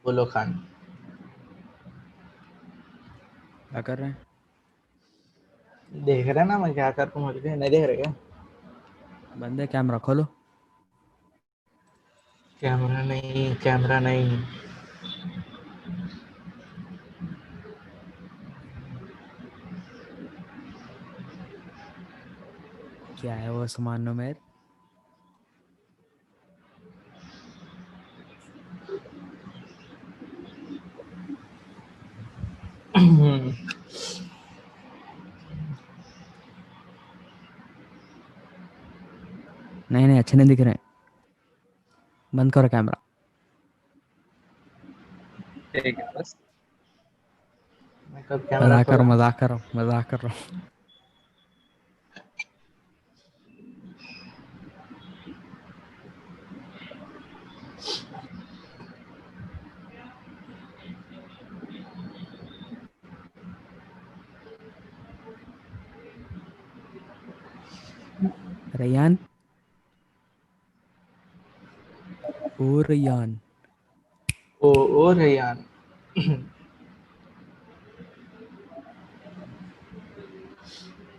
बोलो खान। क्या कर रहे हैं? देख रहे ना मैं क्या कर रहा हूँ, नहीं देख रहे क्या? बंदे कैमरा खोलो। कैमरा नहीं, कैमरा नहीं। क्या है वो सामान में? नहीं नहीं, अच्छे नहीं दिख रहे हैं। बंद करो कैमरा। ठीक है बस। मैं कब कैमरा खोला? मजाक कर रहा हूँ, मजाक कर रहा हूँ। रैयान, ओ रैयान। ओ रेयान।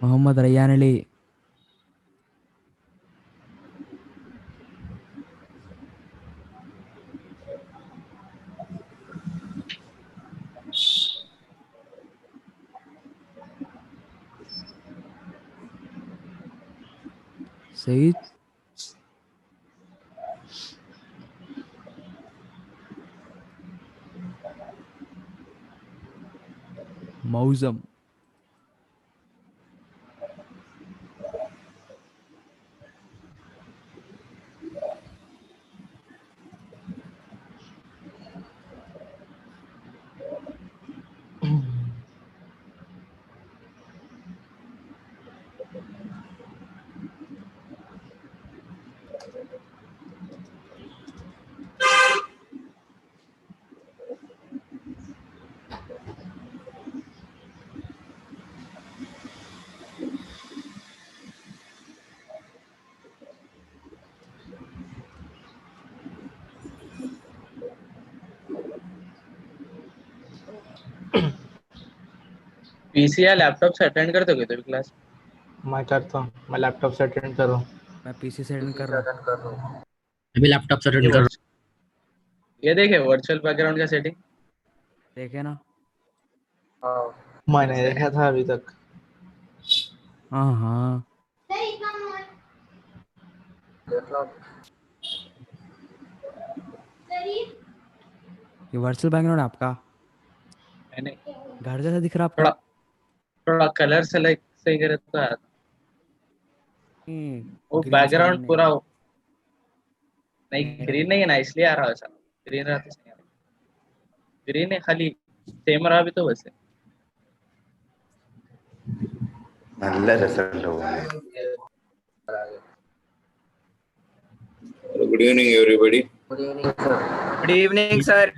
मोहम्मद रैयान अली। सईद। मौजम। पीसी या लैपटॉप से अटेंड करते हो तो क्लास? मैं करता हूँ, मैं लैपटॉप से अटेंड कर रहा हूँ। मैं पीसी से अटेंड कर रहा हूँ। अभी लैपटॉप से ये अटेंड कर रहा ये देखे वर्चुअल बैकग्राउंड का सेटिंग। देखे ना? मैंने देखा था अभी तक। हाँ हाँ। ये वर्चुअल बैकग्राउंड है आपका? मैंने घर जैसा दिख रहा थोड़ा आपका? थोड़ा कलर सेलेक्ट सही करे तो आया था। वो ग्रीन स्क्रीन बैकग्राउंड नहीं पूरा है नहीं, मेरा। ग्रीन नहीं है ना, इसलिए आ रहा है ऐसा। ग्रीन रहता सही है। ग्रीन है खाली, सेम रहा भी तो वैसे। നല്ല രസമുണ്ട് പോലെ. Good evening, everybody. Good evening sir.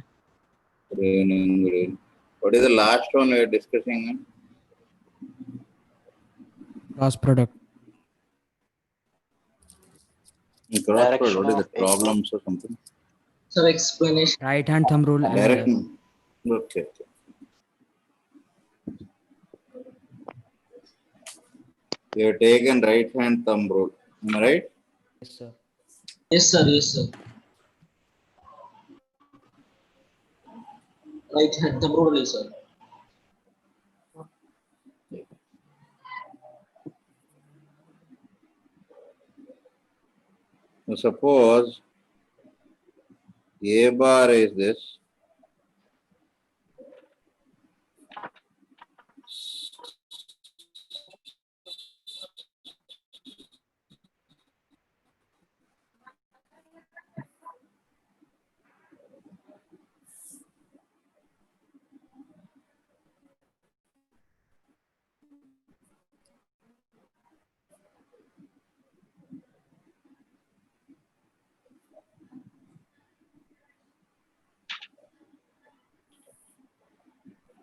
Good evening. Good evening. What is the last one we are discussing? Cross product. Cross code. What is the problems or something? Sir explanation. Right hand thumb rule and Direction. Okay. You have taken right hand thumb rule. Am I right? Yes sir. Yes sir, yes sir. Right hand thumb rule है sir. Now suppose A bar is this.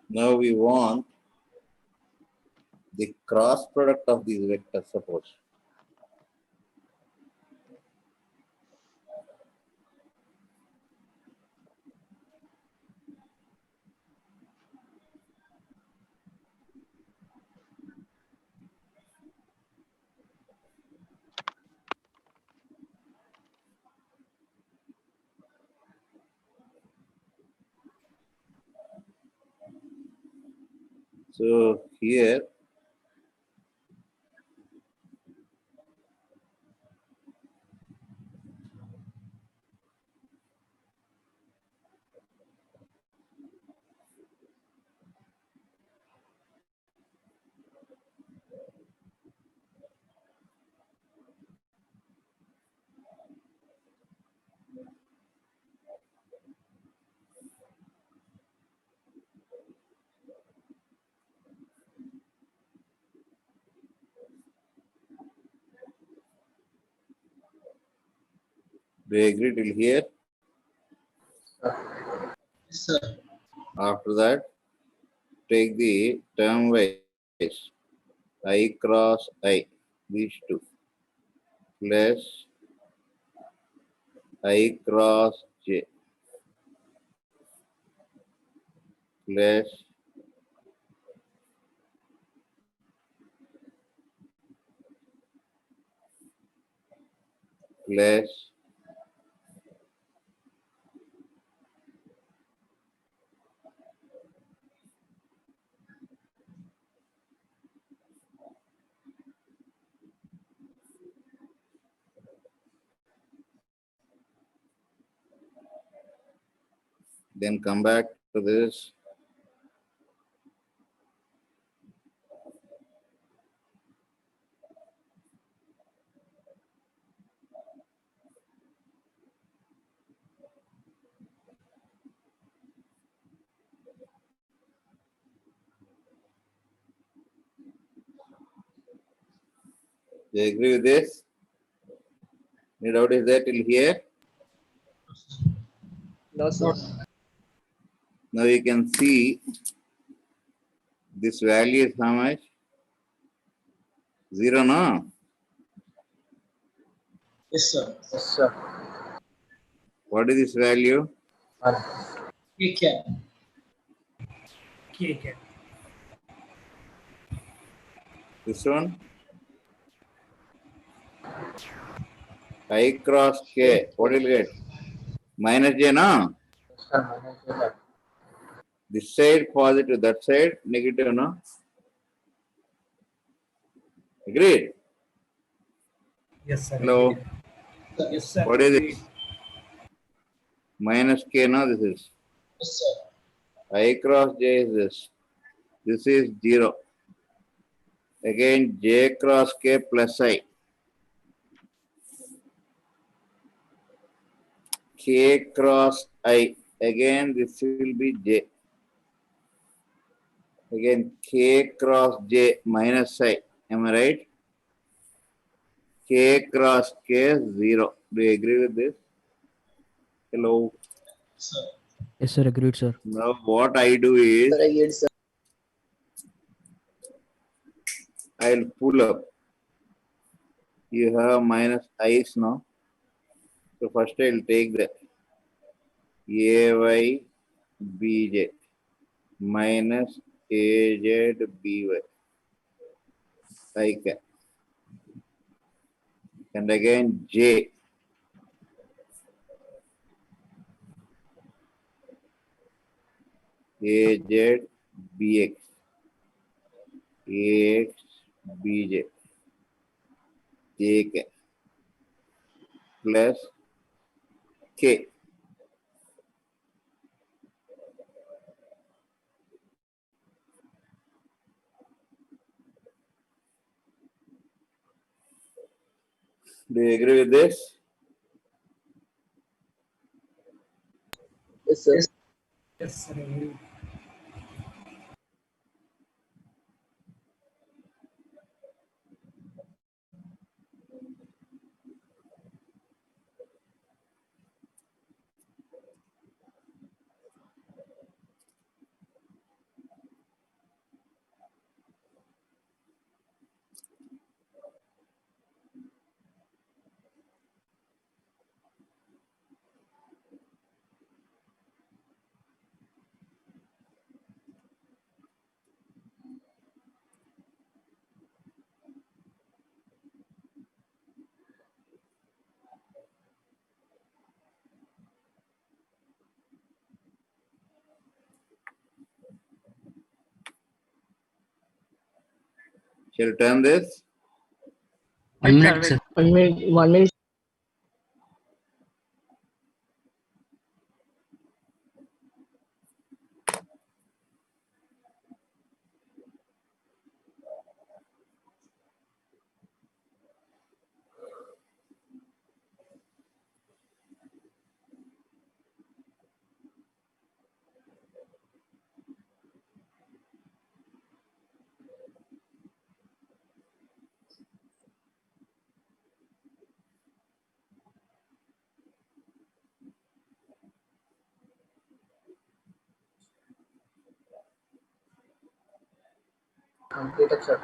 Now we want the cross product of these vectors, suppose. So here do you agree till here? Yes, sir. After that, take the term wise I cross I, these two, plus I cross J, plus plus then come back to this. Do you agree with this? Any doubt is there till here? No, sir. Now you can see this value is how much? 0, no? Yes, sir. Yes, sir. What is this value? 1. K cap. This one? I cross K. What will you get? Minus J, no? Yes, sir. Minus J. This side positive, that side negative, no? Agreed? Yes, sir. Hello? Yes, sir. What is it? Minus K, no? This is. Yes, sir. I cross J is this. This is 0. Again, J cross K plus I. K cross I. Again, this will be J. Again, K cross J minus I. Am I right? K cross K 0. Do you agree with this? Hello. Sir. Yes, sir. Agreed, sir. Now, what I do is Sir, I get sir. I'll pull up. You have minus i's now. So, first I'll take the AY BJ minus AZ BY. I can. And again J. AZ BX. AX BJ. JK plus K. Do you agree with this? Yes, sir. Yes, sir. Shall I turn this? 1 minute, sir. 1 minute. 1 minute. Completed, sir.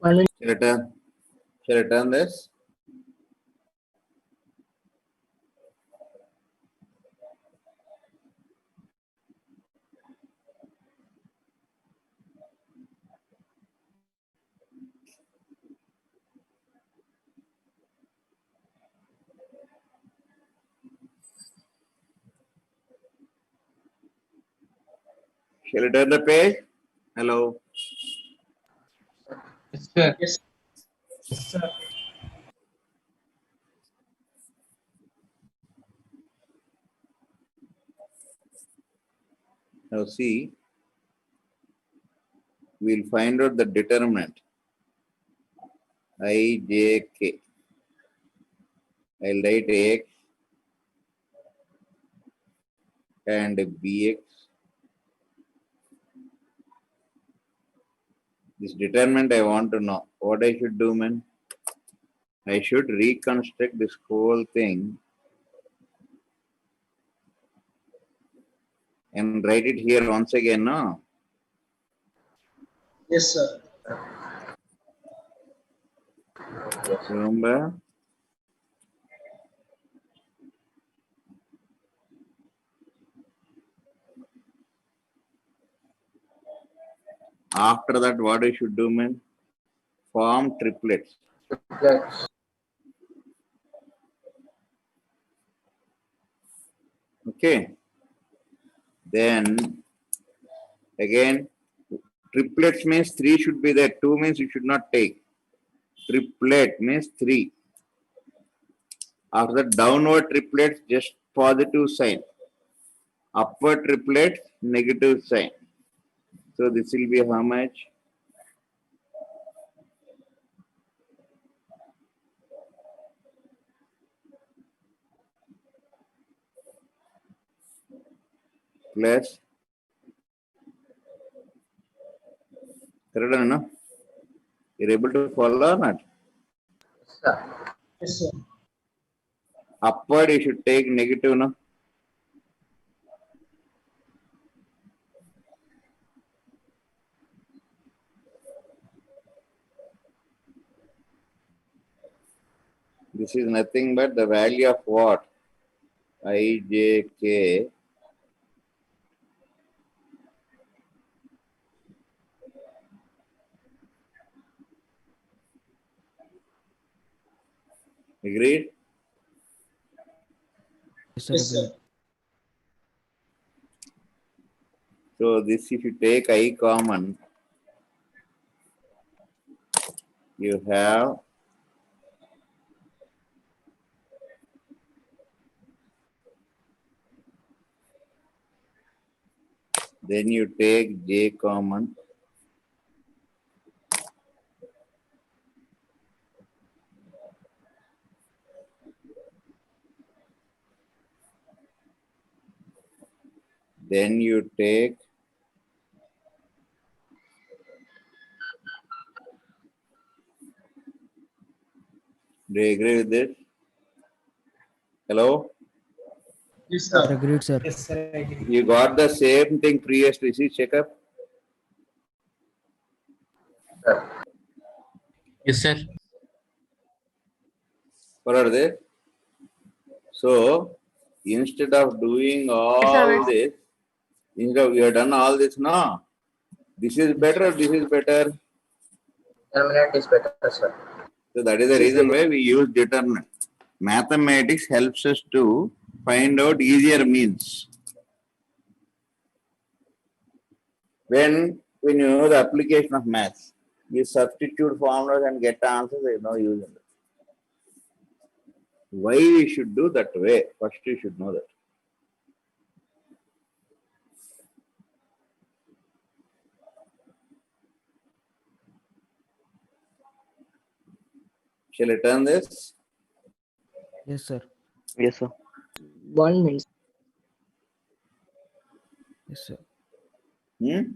1 minute. Shall I turn this? Shall I turn the page? Hello. Yes, sir. Yes. Yes, sir. Now see, we'll find out the determinant. I, J, K. I'll write X and Bx. This determinant I want to know. What I should do, man? I should reconstruct this whole thing and write it here once again, no? Yes, sir. Remember? After that, what I should do, man? Form triplets. Okay. Then again, triplets means 3 should be there. 2 means you should not take. Triplet means 3. After the downward triplets, just positive sign. Upward triplets, negative sign. So this will be how much? Plus. Correct, no? You're able to follow or not? Yes, sir. Upward, you should take negative, no? This is nothing but the value of what? I, J, K. Agreed? Yes, sir. Yes, sir. Agreed. So this, if you take I common, you have then you take J common. Then you take do you agree with this? Hello? Yes, Sir, sir. agreed, sir. Yes, sir. I agree. You got the same thing previously. See, check up. Yes, sir. What are they? So instead of doing all this, instead of you have done all this, no. This is better, this is better. Determinant is better, sir. So that is the reason why we use determinant. Mathematics helps us to find out easier means. When when you know the application of maths, you substitute formulas and get answers, there is no use in it. Why we should do that way? First you should know that. Shall I turn this? Yes, sir. Yes, sir. 1 minute. Yes, sir. Right.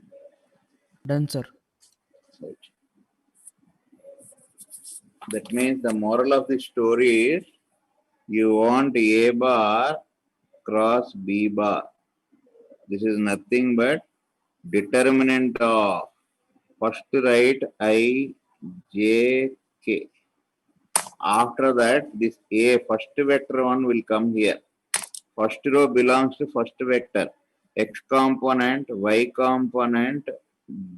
Done, sir. That means the moral of the story is you want A bar cross B bar. This is nothing but determinant of first write I, J, K. After that, this A first vector one will come here. First row belongs to first vector. X component, Y component,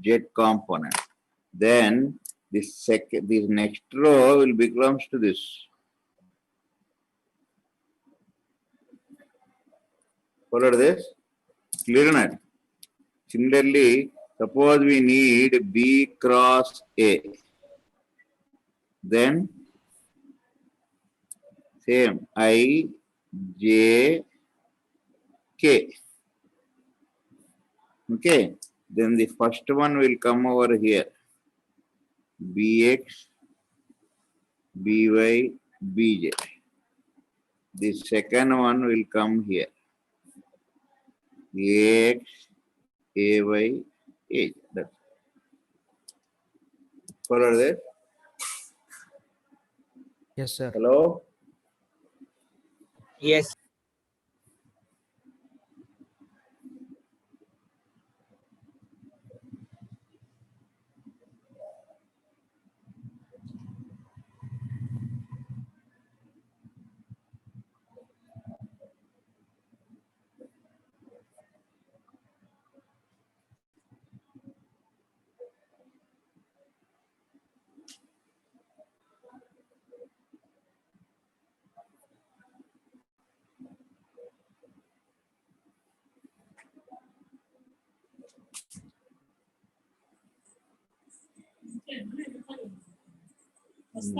Z component. Then this next row will belongs to this. Follow this? Clear or not? Similarly, suppose we need B cross A. Then same I, J, K. Okay. Then the first one will come over here. Bx, By, Bj. The second one will come here. Ax, Ay, Aj. That's follow this? Yes, sir. Hello? Yes.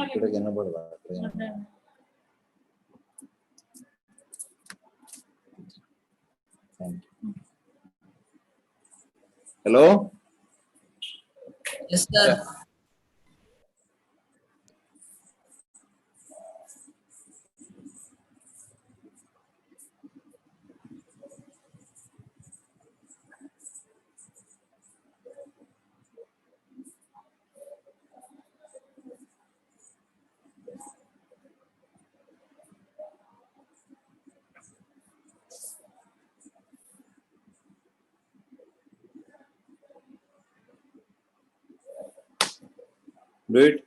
ఇక్కడ కనబడదా? Hello? Yes, sir. Do it.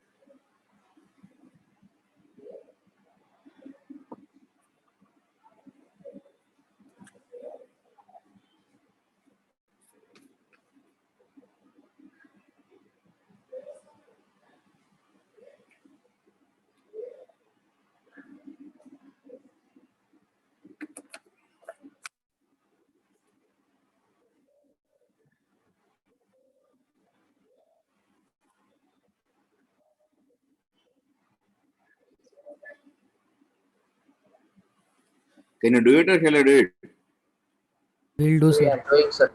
Can you do it or shall I do it? Will do, We sir. are doing, sir.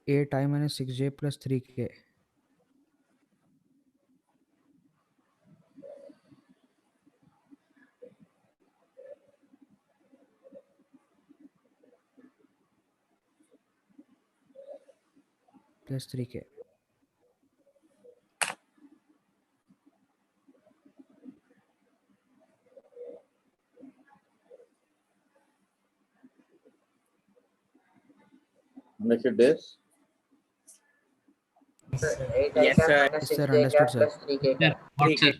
A I minus 6j plus 3k. plus 3k. Understood this? Sir, 8 I Yes, cap sir. minus Yes, sir, 6J understood, cap sir. plus 3K Sir, cap. what, sir?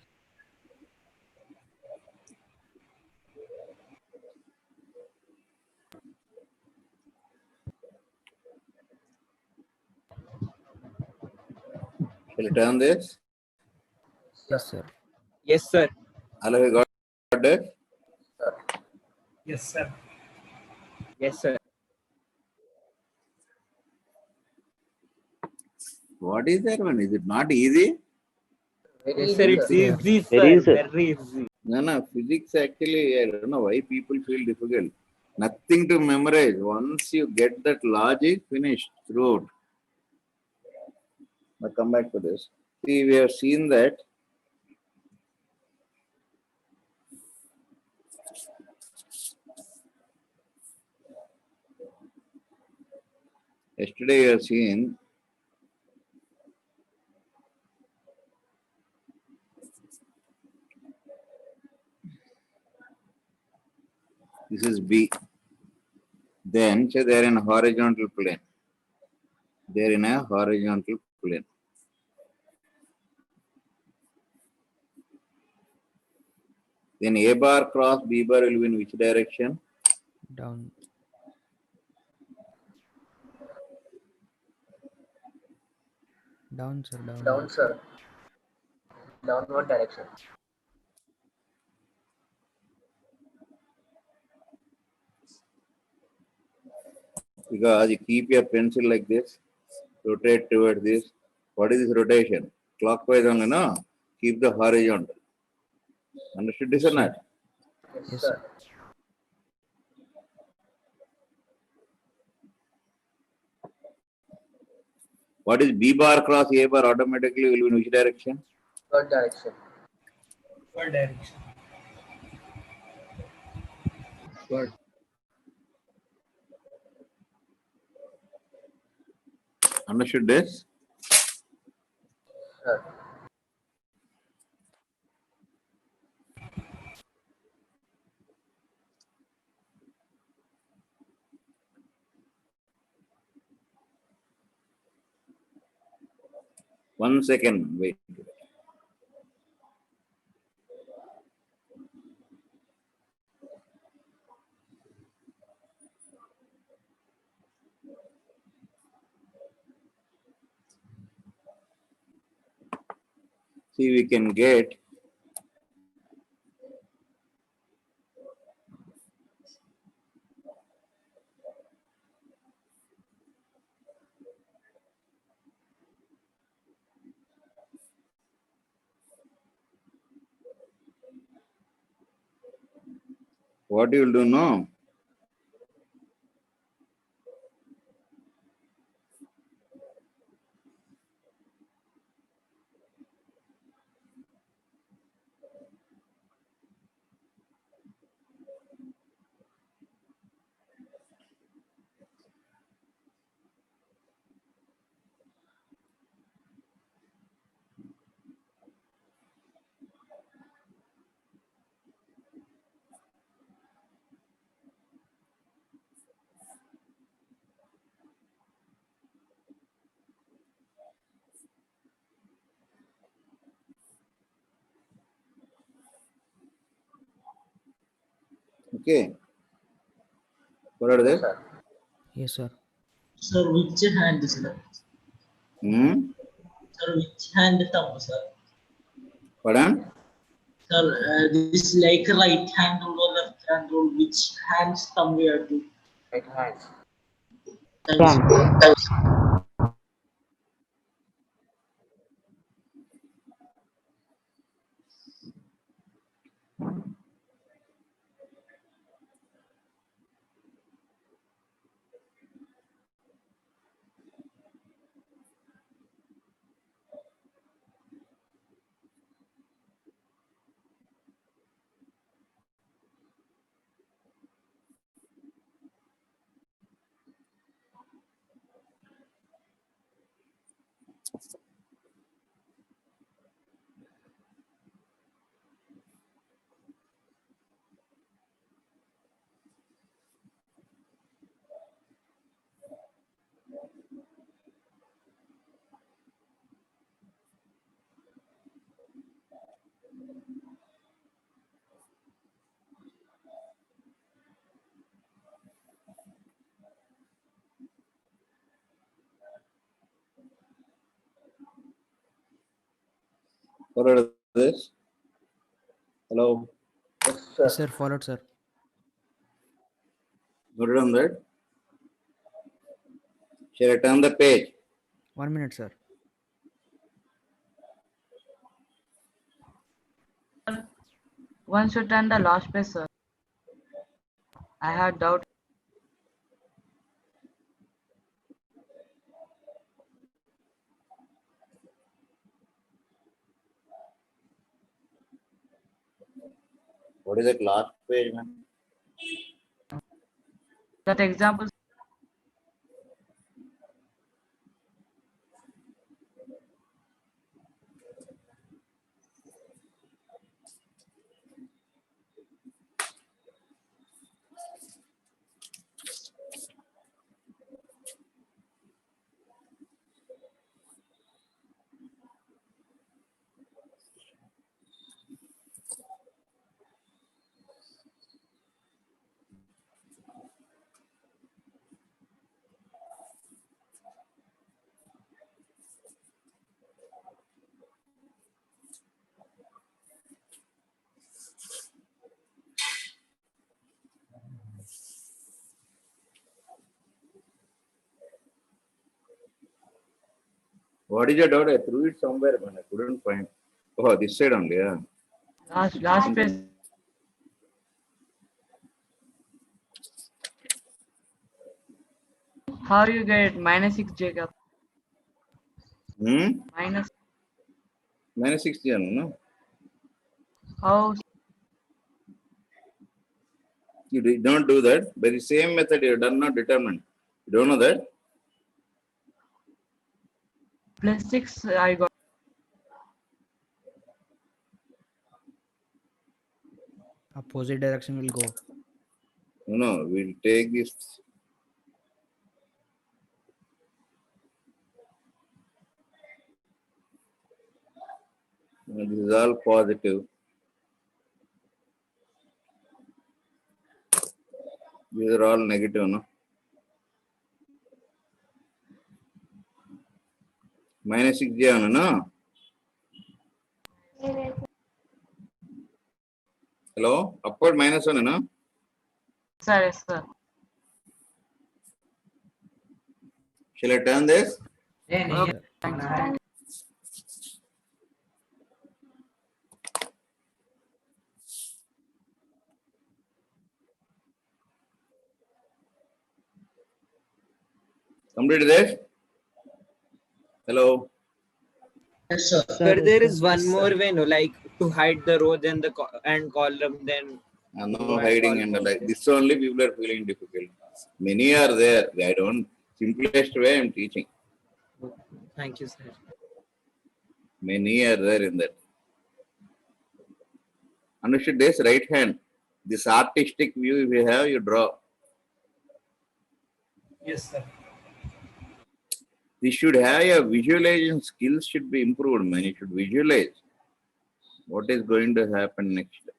Shall I turn this? Yes, sir. Yes, sir. All of you got this? Sir. Yes, sir. Yes, sir. What is that one? Is it not easy? Very Yes, easy, sir. It's sir. easy, sir. Very easy. Very easy. No, physics actually, I don't know why people feel difficult. Nothing to memorize. Once you get that logic, finished throughout. Now come back to this. See, we have seen that yesterday you have seen this is B. Then say they are in a horizontal plane. They are in a horizontal plane. Then A bar cross B bar will be in which direction? Down. Down, sir. Down. Down, sir. Downward direction. Because you keep your pencil like this, rotate towards this. What is this rotation? Clockwise only, no? Keep the horizontal. Understood this or not? Yes, Yes, sir. What is B bar cross A bar automatically will be in which direction? Third direction. Third direction. Good. Understood this? Sir. One second, wait. See, we can get what you will do now. Okay. What are Yes, they? sir. Yes, sir. Sir, which hand, sir? Hmm? Sir, which hand thumb, sir? Pardon? Sir, this is like right hand rule or left hand rule. Which hand's thumb we are to? Right hand. Thanks. Followed this? Hello? Yes, sir. Yes, sir. Followed, sir. Noted on that? Shall I turn the page? 1 minute, sir. Once you turn the last page, sir. I had doubt. What is that last page, man? That example, What is your doubt? I threw it somewhere, man. I couldn't find. Oh, this side only, yeah. last page. How you get -6, Jacob? Minus Minus 60, no? how? You did not do that. By the same method, you have done not determined. You don't know that? +6 I got. Opposite direction will go. No, we'll take this. This is all positive. These are all negative, no? Minus 60, no? Hello? Upward -1, no? Sir, yes, sir. Shall I turn this? Okay, thanks. Complete this? Hello? Yes, sir. Sir, there is one more way, no, like to hide the rows and the and column. Then No hiding and like this only people are feeling difficult. Many are there. I don't. Simplest way I'm teaching. thank you, sir. Many are there in that. Understood this right hand. This artistic view if you have, you draw. Yes, sir. This should have a visualization skills should be improved, man. You should visualize what is going to happen next.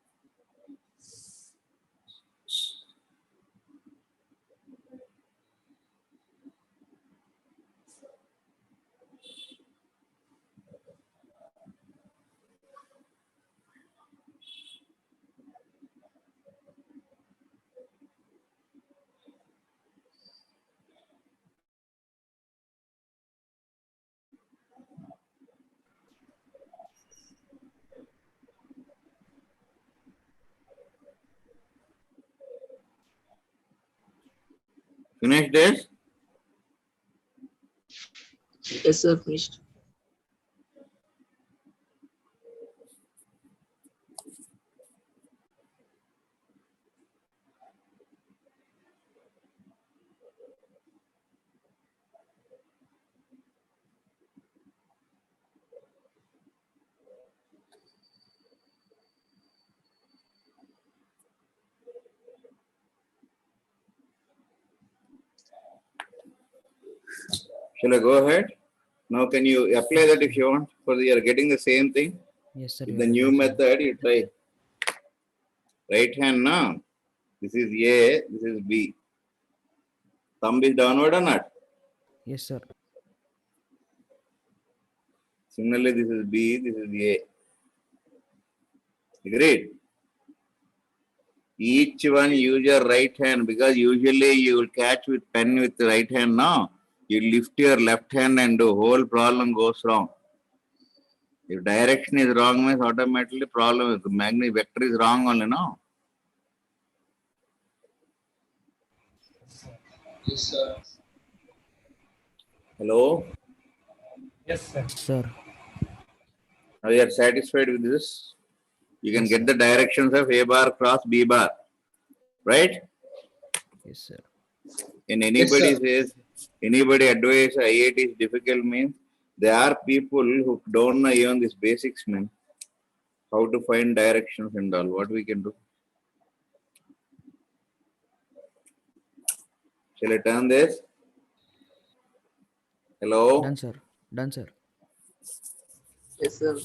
Finish this? Yes, sir. Finished. Shall I go ahead? Now can you apply that if you want? For you are getting the same thing. Yes, sir. With you the are new right, sir. method, you try. Right hand now. This is A, this is B. Thumb is downward or not? Yes, sir. Similarly, this is B, this is A. Agreed? Each one use your right hand because usually you will catch with pen with the right hand now. You lift your left hand and the whole problem goes wrong. If direction is wrong, means automatically problem is the magnetic vector is wrong only now. Yes, sir. Hello? Sir. Now you are satisfied with this? You can Yes, get sir. the directions of A bar cross B bar. Right? Yes, sir. And Yes, anybody sir. says, anybody advise IIT is difficult means there are people who don't know even these basics mean how to find directions and all. What we can do? Shall I turn this? Hello? Done, sir. Done, sir. Yes, sir.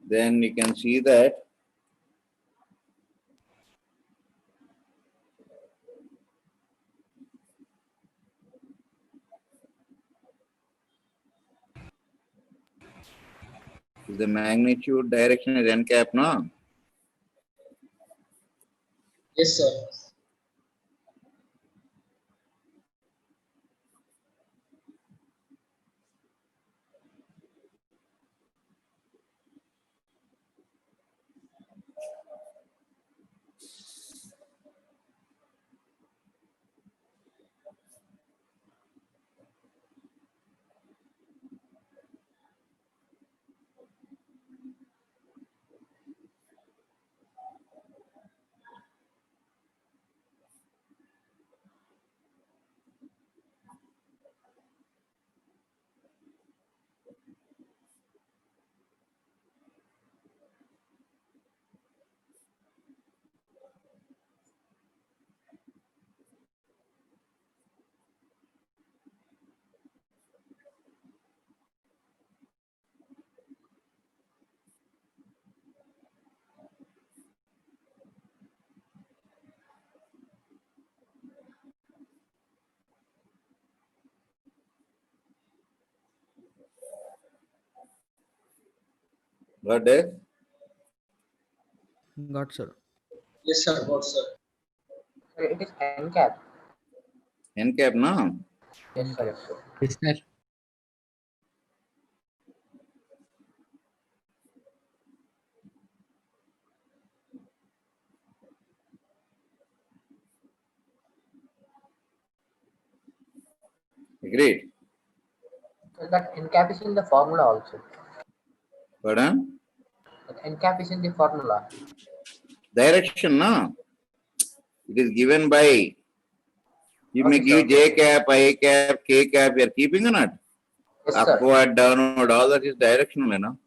Then you can see that the magnitude direction is n cap, no? Yes, sir. Got this? Got, sir. Yes, sir. Got, sir. Sir, it is N cap. N cap, no? Yes, sir. Yes, sir. Yes, sir. Agreed. So that N cap is in the formula also. Pardon? That N cap is in the formula. Direction, no? It is given by, you may Okay, give sir. J cap, I cap, K cap, you are keeping or not? Yes, sir. Upward, downward, all that is directional, you know?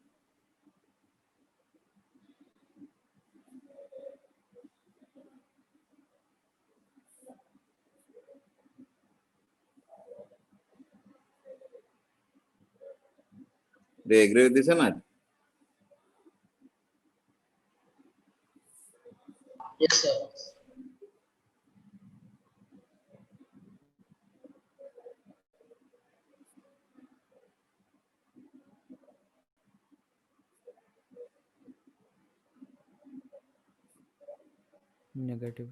Do you agree with this or not? Yes, sir. Negative.